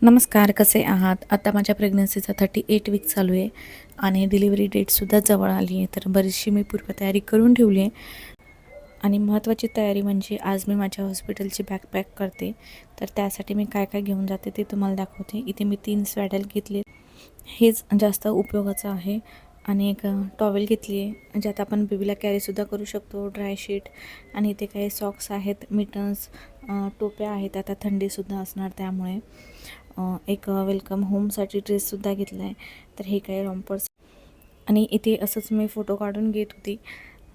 नमस्कार, कसे आहात? आता माझ्या प्रेग्नन्सीचा 38 वीक चालू आहे आणि डिलिव्हरी डेटसुद्धा जवळ आली आहे. तर बरीचशी मी पूर्वतयारी करून ठेवली आहे आणि महत्त्वाची तयारी म्हणजे आज मी माझ्या हॉस्पिटलची बॅग पॅक करते. तर त्यासाठी मी काय काय घेऊन जाते ते तुम्हाला दाखवते. इथे मी 3 स्वॅडल घेतले, हेच जास्त उपयोगाचं आहे. आणि एक टॉवेल घेतली आहे, ज्यात आपण बेबीला कॅरीसुद्धा करू शकतो, ड्राय शीट. आणि इथे काही सॉक्स आहेत, मिटन्स, टोप्या आहेत, आता थंडीसुद्धा असणार त्यामुळे. एक वेलकम होमसाठी ड्रेससुद्धा घेतला आहे. तर हे काही रॉम्पर्स. आणि इथे असंच मी फोटो काढून घेत होती,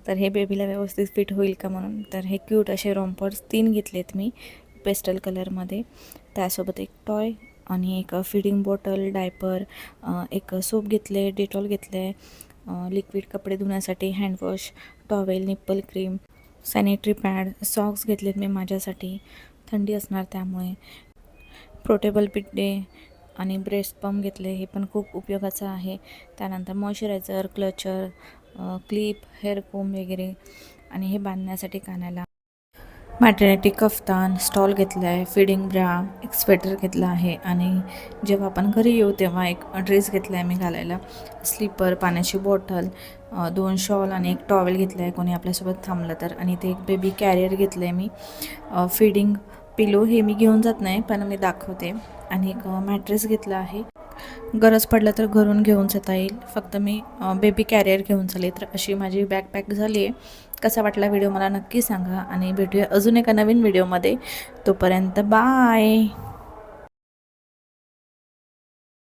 तर हे बेबीला व्यवस्थित फिट होईल का म्हणून. तर हे क्यूट असे रॉम्पर्स 3 घेतलेत मी पेस्टल कलरमध्ये. त्यासोबत एक टॉय आणि एक फीडिंग बॉटल, डायपर, एक सोप घेतले, डेटॉल घेतले, लिक्विड कपडे धुण्यासाठी, handwash, towel, nipple cream, sanitary pad, socks घेतलेत मी माझ्यासाठी, थंडी असणार त्यामुळे, पोर्टेबल पिड्डे आणि ब्रेस्ट पंप घेतले, हे पण खूप उपयोगाचं आहे. त्यानंतर मॉइश्चरायझर, क्लचर, क्लिप, हेअर कोम वगैरे. आणि हे बांधण्यासाठी कानाला मॅटर्निटी कफ्तान, स्टॉल घेतला आहे, फिडिंग ब्रा, एक स्वेटर घेतला आहे. आणि जेव्हा आपण घरी येऊ तेव्हा एक ड्रेस घेतला आहे मी घालायला, स्लीपर, पाण्याची बॉटल, 2 शॉल आणि एक टॉवेल घेतला आहे कोणी आपल्यासोबत थांबलं तर. आणि ते एक बेबी कॅरियर घेतलं आहे मी, फिडिंग पिलो हे मी घेऊन जात नाही पण मी दाखवते. आणि एक मॅट्रेस घेतला आहे, गरज पडलं तर घरून घेऊन जाता येईल, फक्त मी बेबी कॅरियर घेऊन चालले. तर अशी माझी बॅग पॅक झाली आहे. कसा वाटला व्हिडिओ मला नक्की सांगा आणि भेटूया अजून एका नवीन व्हिडिओमध्ये. तोपर्यंत बाय.